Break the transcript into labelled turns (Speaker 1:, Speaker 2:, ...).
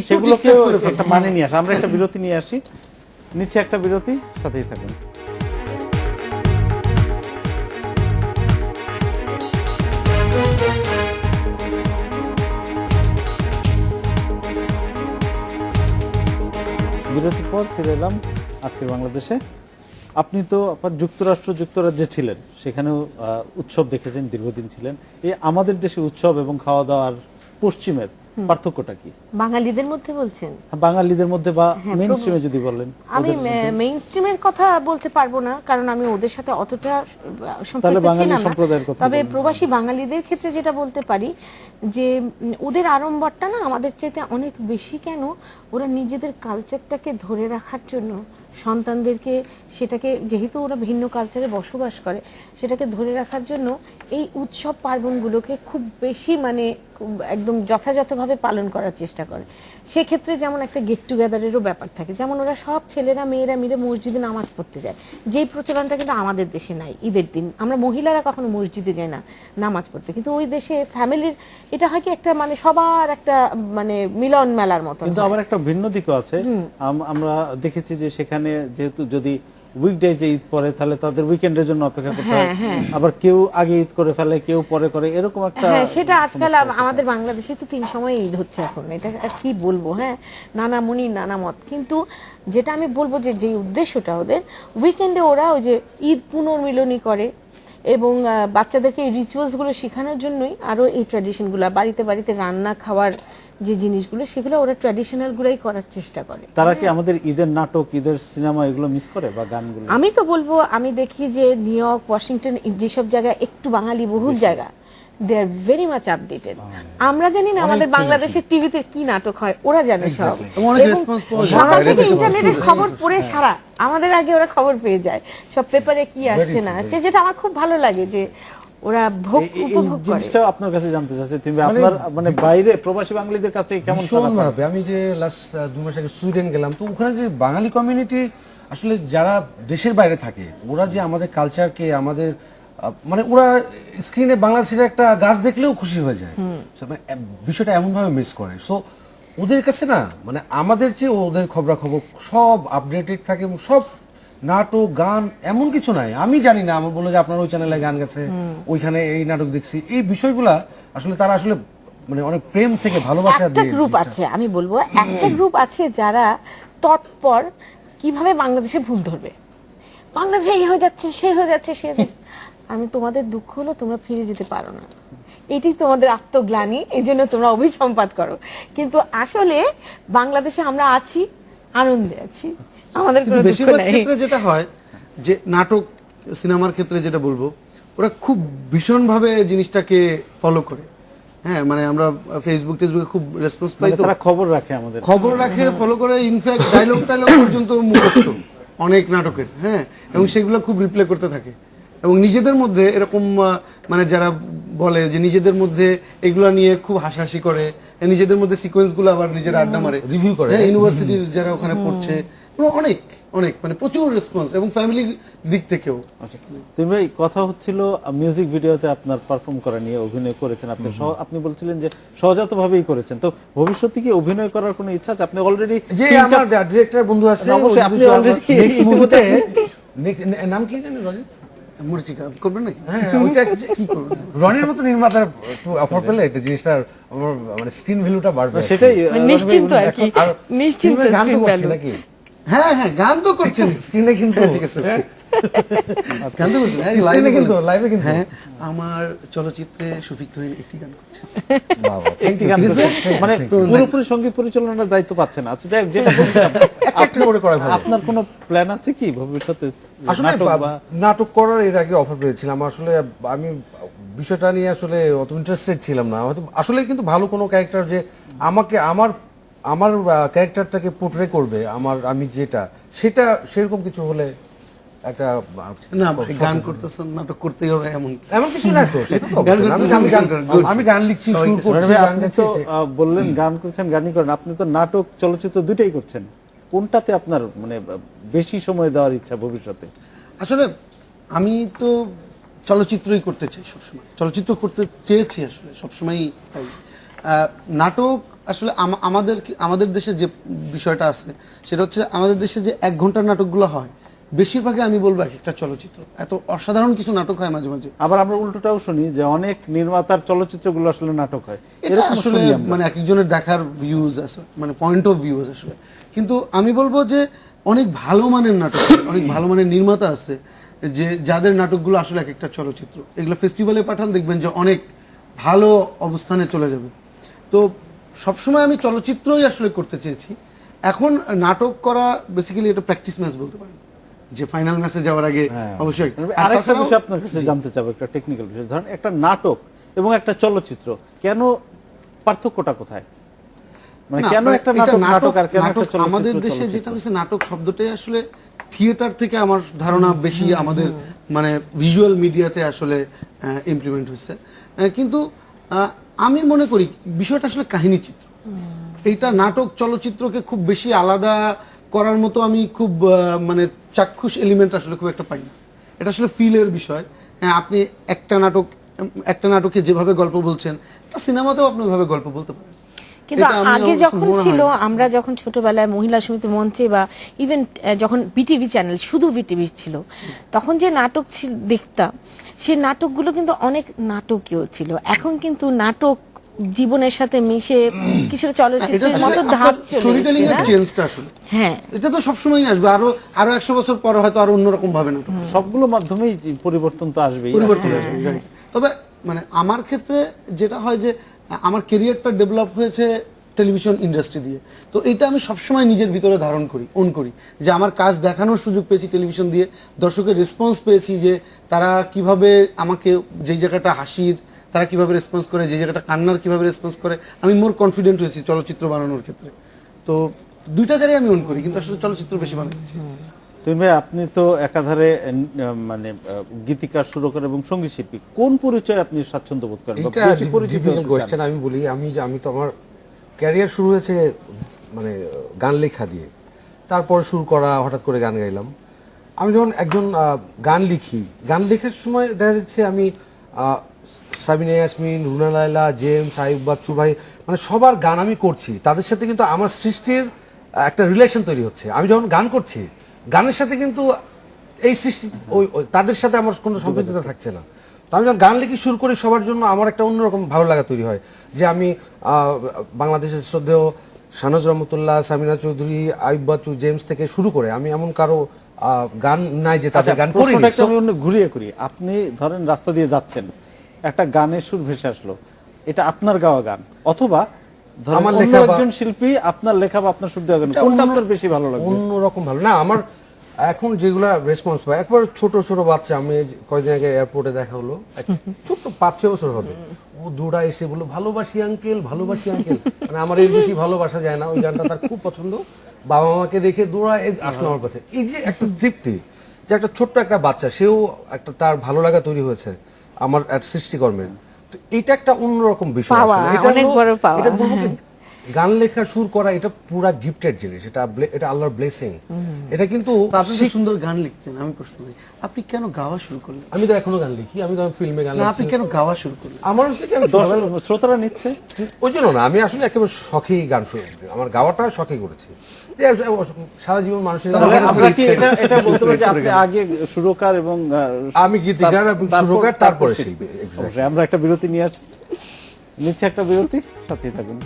Speaker 1: সেগুলোকে একটা মানে নিয়ে আসি। আমরা একটা বিরতি নিয়ে আসি, নিচে একটা বিরতি, সাথেই থাকুন। বিরতির পর ফিরে এলাম আজকের বাংলাদেশে। আপনি তো আপনার যুক্তরাজ্যে ছিলেন, সেখানেও উৎসব দেখেছেন, দীর্ঘদিন ছিলেন। এই আমাদের দেশে উৎসব এবং খাওয়া দাওয়ার পশ্চিমের পার্থক্যটা কি?
Speaker 2: বাঙালিদের মধ্যে বলছেন?
Speaker 1: বাঙালিদের মধ্যে বা মেইন স্ট্রিমে যদি বলেন।
Speaker 2: আমি মেইন স্ট্রিমের কথা বলতে পারবো না, কারণ আমি ওদের সাথে অতটা সম্পৃক্ত ছিলাম না। তবে প্রবাসী বাঙালিদের ক্ষেত্রে যেটা বলতে পারি যে ওদের আড়ম্বরটা না আমাদের চাইতে অনেক বেশি। কেন? ওরা নিজেদের কালচারটাকে ধরে রাখার জন্য সন্তানদেরকে, সেটাকে যেহেতু ওরা ভিন্ন কালচারে বসবাস করে, সেটাকে ধরে রাখার জন্য এই উৎসব পার্বণগুলোকে খুব বেশি মানে একদম যথাযথভাবে পালন করার চেষ্টা করে। সেক্ষেত্রে যেমন একটা গেট টুগেদারেরও ব্যাপার থাকে, যেমন ওরা সব ছেলেরা মেয়েরা মিলে মসজিদে নামাজ পড়তে যায়, যেই প্রচলনটা কিন্তু আমাদের দেশে নাই। ঈদের দিন আমরা মহিলারা কখনো মসজিদে যাই না নামাজ পড়তে, কিন্তু ওই দেশে ফ্যামিলির এটা হয় কি একটা মানে সবার একটা মানে মিলন মেলার মতো।
Speaker 1: কিন্তু আবার একটা ভিন্ন দিকও আছে, আমরা দেখেছি যে সেখানে যেহেতু যদি উইকডেজে ঈদ পড়ে তাহলে তাদের উইকেন্ডের জন্য অপেক্ষা করতে হয়, আবার কেউ আগে ঈদ করে ফেলে, কেউ পরে করে, এরকম একটা।
Speaker 2: সেটা আজকাল আমাদের বাংলাদেশে তো 3 সময় ঈদ হচ্ছে এখন, এটা কি বলবো। নানা মুনি নানা মত, কিন্তু যেটা আমি বলবো যে যে উদ্দেশ্যটা ওদের, উইকেন্ডে ওরা ওই যে ঈদ পুনর্মিলনী করে এবং বাচ্চাদেরকে এই রিচুয়ালসগুলো শেখানোর জন্যই আরও এই ট্র্যাডিশনগুলো বাড়িতে বাড়িতে রান্না খাওয়ার যে জিনিসগুলো, সেগুলো ওরা ট্র্যাডিশনালগুলোই করার চেষ্টা করে।
Speaker 1: তারা কি আমাদের ঈদের নাটক, ঈদের সিনেমা এগুলো মিস করে বা গানগুলো?
Speaker 2: আমি তো বলবো, আমি দেখি যে নিউ ইয়র্ক, ওয়াশিংটন, যেসব জায়গায় একটু বাঙালি বহুল জায়গা, দে আর ভেরি মাচ আপডেটেড। আমরা জানি না আমাদের বাংলাদেশের টিভিতে কি নাটক হয়, ওরা জানে সব। সকাল থেকে ইন্টারনেটের খবর পড়ে সারা, আমাদের আগে ওরা খবর পেয়ে যায় সব পেপারে কি আসছে না আসছে, যেটা আমার খুব ভালো লাগে যে ওরা উপভোগ করে।
Speaker 1: জিনিসটা আপনার কাছে জানতে চাচ্ছি, তুমি আপনার মানে বাইরে প্রবাসী বাঙালিদের কাছ থেকে কেমন
Speaker 3: ভাবে? আমি যে লাস্ট 2 মাস আগে সুইডেন গেলাম, তো ওখানে যে বাঙালি কমিউনিটি আসলে যারা দেশের বাইরে থাকে, ওরা যে আমাদের কালচারকে, আমাদের মানে ওরা স্ক্রিনে বাংলাদেশের একটা গাছ দেখলেও খুশি হয়ে যায়, বিষয়টা এমন ভাবে মিস করে। সো ওদের কাছে না মানে আমাদের চেয়ে ওদের খবরাখবর সব আপডেটেড থাকে এবং সব নাটক গান এমন কিছু নাই আমি জানি না। আমার বললো যে আপনার ওই চ্যানেলে গান গেছে, ওইখানে এই নাটক দেখছি, এই বিষয়গুলা আসলে তারা আসলে মানে অনেক প্রেম থেকে ভালোবাসা দিয়ে।
Speaker 2: একটা গ্রুপ আছে, আমি বলবো একটা গ্রুপ আছে যারা তৎপর কিভাবে বাংলাদেশে ভুল ধরবে, বাংলাদেশে এই হয়ে যাচ্ছে, সে হয়ে যাচ্ছে, সে আমি তোমাদের দুঃখ হলো তোমরা ফিরে যেতে পারো না, এটি তোমাদের আত্মগ্লানি, এই জন্য তোমরা অভিসম্পাত করো। কিন্তু আসলে বাংলাদেশে আমরা আছি, আনন্দে আছি, আমাদের কোনো দুঃখ নাই।
Speaker 4: ক্ষেত্রে যেটা হয় যে নাটক সিনেমার ক্ষেত্রে যেটা বলবো, ওরা খুব ভীষণভাবে জিনিসটাকে ফলো করে। মানে আমরা ফেসবুকে খুব রেসপন্স পাই, তো
Speaker 1: তারা খবর রাখে, আমাদের
Speaker 4: খবর রাখে, ফলো করে, ইনফ্যাক্ট ডায়লগ পর্যন্ত মুখস্থ অনেক নাটকের। এবং সেগুলো খুব রিপ্লে করতে থাকে এবং নিজেদের মধ্যে এরকম মানে যারা বলে যে নিজেদের মধ্যে এগুলা নিয়ে খুব হাসাহাসি করে, নিজেদের মধ্যে সিকোয়েন্সগুলো আবার নিজেরা আড্ডা মারে,
Speaker 3: রিভিউ করে।
Speaker 4: ইউনিভার্সিটির যারা ওখানে পড়ছে, অনেক অনেক মানে প্রচুর রেসপন্স এবং ফ্যামিলি দিক থেকেও।
Speaker 1: তুমি ভাই, কথা হচ্ছিল মিউজিক ভিডিওতে আপনার পারফর্ম করা নিয়ে, অভিনয় করেছেন আপনি, আপনি বলছিলেন যে সহজাতভাবেই করেছেন, তো ভবিষ্যতে কি অভিনয় করার কোনো ইচ্ছা আছে? আপনি অলরেডি
Speaker 3: যে আমার ডিরেক্টর বন্ধু আছে,
Speaker 1: অবশ্যই আপনি অলরেডি
Speaker 3: নেক্সট মুভিতে নাম কি জানেন রনি?
Speaker 4: মরিচিকা করবেন নাকি?
Speaker 3: ওইটা কি করবেন? রনির মতো নির্মাতার একটু অফার পেলে একটা জিনিসটার আমার মানে স্ক্রিন ভ্যালুটা বাড়বে,
Speaker 1: সেটাই
Speaker 2: নিশ্চিন্ত আর কি, নিশ্চিন্ত স্ক্রিন ভ্যালু।
Speaker 3: নাকি
Speaker 4: গান তো করছেন
Speaker 3: স্ক্রিনে, কিন্তু
Speaker 4: ঠিক আছে, গান তো করছেন
Speaker 3: স্ক্রিনে কিন্তু লাইভে কিন্তু।
Speaker 4: আমার চলচ্চিত্রে শফিক তুহিন একটি গান করছে,
Speaker 1: একটি গান মানে পুরোপুরি সঙ্গীত পরিচালনার দায়িত্ব পাচ্ছেন। আচ্ছা, যাই হোক, যেটা বলছিলাম, আপনার কোনো প্ল্যান আছে কি ভবিষ্যতে
Speaker 3: আসলে নাটক করার? এর আগে অফার পেয়েছিলাম, আসলে আমি বিষয়টা নিয়ে আসলে অত ইন্টারেস্টেড ছিলাম না হয়তো। আসলে কিন্তু ভালো কোনো ক্যারেক্টার যে আমাকে আমার আমার ক্যারেক্টারটাকে পোর্ট্রে করবে, আমি যেটা সেটা সেরকম কিছু হলে একটা
Speaker 4: না, গান করতেছেন, নাটক করতেই হবে
Speaker 3: এমন কিছু না তো। আমি গান লিখছি, সুর করছি, গান গাইছি।
Speaker 1: বললেন গান করছেন, গানই করেন, আপনি তো নাটক চলচ্চিত্র দুটাই করছেন, কোনটাতে আপনার মানে বেশি সময় দেওয়ার ইচ্ছা ভবিষ্যতে?
Speaker 4: আসলে আমি তো চলচ্চিত্রই করতে চাই সবসময়, চলচ্চিত্র করতে চেয়েছি আসলে সবসময়ই, তাই নাটক আসলে আমাদের দেশে যে বিষয়টা আছে সেটা হচ্ছে আমাদের দেশে যে 1 ঘন্টার নাটকগুলো হয় বেশিরভাগই আমি বলবো একটা চলচ্চিত্র, এত অসাধারণ কিছু নাটক হয় মাঝে মাঝে।
Speaker 1: আবার আমরা উল্টোটাও শুনি যে অনেক নির্মাতার চলচ্চিত্রগুলো আসলে নাটক হয়,
Speaker 4: এটা
Speaker 1: এরকম
Speaker 4: আসলে
Speaker 1: শুনি আমরা।
Speaker 4: মানে এক একজনের দেখার ভিউজ আছে, মানে পয়েন্ট অফ ভিউজ আসলে। কিন্তু আমি বলবো যে অনেক ভালো মানের নাটক আছে, অনেক ভালো মানের নির্মাতা আছে যে যাদের নাটকগুলো আসলে এক একটা চলচ্চিত্র। এগুলো ফেস্টিভ্যালে পাঠান, দেখবেন যে অনেক ভালো অবস্থানে চলে যাবে। তো সবসময় আমি চলচ্চিত্রই আসলে করতে চেয়েছি। এখন নাটক করা বেসিক্যালি এটা প্র্যাকটিস ম্যাচ বলতে পারেন, যে ফাইনাল ম্যাচে যাওয়ার আগে অবশ্যই। আর
Speaker 1: আরেকটা
Speaker 4: তাছাড়াও-
Speaker 1: বিষয় আপনার কাছে জানতে চাবো, একটা টেকনিক্যাল বিষয়। ধরেন একটা নাটক এবং একটা চলচ্চিত্র, কেন পার্থক্যটা কোথায়? মানে
Speaker 4: না,
Speaker 1: কেন
Speaker 4: মানে
Speaker 1: একটা
Speaker 4: এটা
Speaker 1: নাটক নাটক আর কেন একটা
Speaker 4: নাটক
Speaker 1: চলচ্চিত্র
Speaker 4: আমাদের দেশে
Speaker 1: চলচ্চিত্র?
Speaker 4: যেটা হচ্ছে নাটক শব্দটাই আসলে থিয়েটার থেকে আমার ধারণা বেশি আমাদের মানে ভিজুয়াল মিডিয়াতে আসলে ইমপ্লিমেন্ট হয়েছে। কিন্তু আমি মনে করি বিষয়টা আসলে কাহিনী চিত্র। এইটা নাটক চলচ্চিত্রকে খুব বেশি আলাদা করার মতো আমি খুব মানে চাক্ষুষ এলিমেন্ট আসলে খুব একটা পাই না। এটা আসলে ফিলের বিষয়। হ্যাঁ, আপনি একটা নাটকে যেভাবে গল্প বলছেন, একটা সিনেমাতেও আপনি ওইভাবে গল্প বলতে পারেন।
Speaker 2: কিন্তু
Speaker 4: এটা আমি
Speaker 2: আগে
Speaker 4: অবশ্য
Speaker 2: যখন
Speaker 4: মনে হয়
Speaker 2: ছিল,
Speaker 4: না।
Speaker 2: আমরা যখন ছোটবেলায় মহিলা সমিতি মঞ্চে বা ইভেন যখন বিটিভি চ্যানেল, শুধু বিটিভি ছিল, তখন যে নাটক দেখতাম, সেই নাটকগুলো কিন্তু অনেক নাটকীয় ছিল। এখন কিন্তু নাটক জীবনের সাথে মিশে কিছুটা চলচ্চিত্রের মতো ধাপ চলে
Speaker 4: স্টোরিটেলিং
Speaker 2: এসেছে
Speaker 4: এর
Speaker 2: না?
Speaker 4: চেঞ্জটা আসলে
Speaker 2: হ্যাঁ,
Speaker 4: এটা তো সবসময়ই আসবে, আরো 100 বছর পরে হয়তো আরো অন্যরকম ভাবে নাটক
Speaker 1: সবগুলো মাধ্যমেই যে পরিবর্তন তো আসবেই।
Speaker 4: পরিবর্তন আসবে, right? তবে মানে আমার ক্ষেত্রে যেটা হয় যে আমার ক্যারিয়ারটা ডেভেলপ হয়েছে টেলিভিশন ইন্ডাস্ট্রি দিয়ে। তো এটা আমি সবসময় নিজের ভিতরে ধারণ করি, করি যে আমার কাজ দেখানোর সুযোগ পেয়েছি টেলিভিশন দিয়ে, দর্শকের রেসপন্স পেয়েছি, যে তারা কিভাবে আমাকে যেই জায়গাটা হাসির তারা কিভাবে রেসপন্স করে, যে জায়গাটা কান্নার কিভাবে রেসপন্স করে, আমি মোর কনফিডেন্ট হয়েছি চলচ্চিত্র বানানোর ক্ষেত্রে। তো দুইটা জায়গায় আমি করি, কিন্তু আসলে চলচ্চিত্র বেশি বানাচ্ছি।
Speaker 1: তুমি ভাই, আপনি তো একাধারে মানে গীতিকার, সুরকার এবং সঙ্গীত শিল্পী। কোন পরিচয় আপনি স্বাচ্ছন্দ্য বোধ করেন বা
Speaker 3: এটা
Speaker 1: বেশি পরিচিত
Speaker 3: ডিফিকাল্ট
Speaker 1: হতে চান?
Speaker 3: কোয়েশ্চেন। আমি বলি, আমি তো আমার ক্যারিয়ার শুরু হয়েছে মানে গান লেখা দিয়ে, তারপর সুর করা, হঠাৎ করে গান গাইলাম। আমি যখন একজন গান লিখি, গান লেখার সময় দেখা যাচ্ছে আমি সাবিনা ইয়াসমিন, রুনা লায়লা, জেমস, আইয়ুব বাচ্চু ভাই, মানে সবার গান আমি করছি, তাদের সাথে কিন্তু আমার সৃষ্টির একটা রিলেশন তৈরি হচ্ছে। আমি যখন গান করছি, গানের সাথে কিন্তু এই সৃষ্টি তাদের সাথে আমার কোনো সম্পৃক্ততা থাকছে না। তো আমি যখন গান লিখি শুরু করি, সবার জন্য আমার একটা অন্যরকম ভালো লাগা তৈরি হয়, যে আমি বাংলাদেশের শ্রদ্ধেয় শাহনাজ রহমতুল্লাহ, সামিনা চৌধুরী, আইয়ুব বাচ্চু, জেমস থেকে শুরু করে আমি এমন কারো গান নাই যে তাদের গান করি।
Speaker 1: প্রশ্নটা একটু আমি অন্য ঘুরিয়ে করি। আপনি ধরেন রাস্তা দিয়ে যাচ্ছেন, একটা গানের সুর ভেসে আসলো, এটা আপনার গাওয়া গান, অথবা ধরেন
Speaker 3: আমার
Speaker 1: অন্য
Speaker 3: লেখা বা-
Speaker 1: একজন শিল্পী আপনার লেখা বা আপনার সুর দেওয়া গান, কোনটা আপনার বেশি ভালো লাগবে?
Speaker 3: অন্যরকম ভালো না আমার এখন যেগুলা রেসপন্স পাই। একবার ছোট ছোট বাচ্চা, আমি কয়েকদিন আগে এয়ারপোর্টে দেখা হলো, ছোট 5-6 বছর হবে, ও দৌড়া এসে বললো ভালোবাসি আঙ্কেল, ভালোবাসি আঙ্কেল। মানে আমার এই বেশি ভালোবাসা যায় না, ওই গানটা তার খুব পছন্দ। বাবা মাকে রেখে দৌড়া আসলো আমার কাছে। এই যে একটা তৃপ্তি, যে একটা ছোট্ট একটা বাচ্চা, সেও একটা তার ভালো লাগা তৈরি হয়েছে আমার সৃষ্টিকর্মের। তো এটা একটা অন্যরকম বিষয়
Speaker 2: পাওয়া,
Speaker 3: আসলে। এটা
Speaker 2: অনেক
Speaker 3: হলো-
Speaker 2: বড় পাওয়া।
Speaker 3: এটা বলবো কি, গান লেখা, সুর করা, এটা পুরা গিফটেড জিনিস, এটা আল্লাহর ব্লেসিং। এটা কিন্তু
Speaker 4: তো আপনি তো সুন্দর গান লিখতেন, আমি প্রশ্ন করি আপনি কেন গাওয়া শুরু করলেন?
Speaker 3: আমি তো এখনো গান লিখি, আমি তো ফিল্মে গান
Speaker 4: না,
Speaker 3: লিখি।
Speaker 4: আপনি কেন গাওয়া শুরু করলেন?
Speaker 3: আমার হচ্ছে কি, আমি
Speaker 1: দর্শক শ্রোতারা নিচ্ছে।
Speaker 3: ওই জন্য না, আমি আসলে একেবারে শখেই গান শুরু করি। আমার গাওয়াটা শখেই করেছি, যে সারা জীবন মানুষের
Speaker 1: তাহলে আমরা কি এটা বলতে পারি যে আপনি আগে সুরকার এবং
Speaker 3: আমি গীতিকার এবং সুরকার, তারপরে শিল্পী।
Speaker 1: অবশ্যই। আমরা একটা বিরতি নিয়ে আসছি, নিচ্ছে একটা বিরতি, সাথেই থাকুন।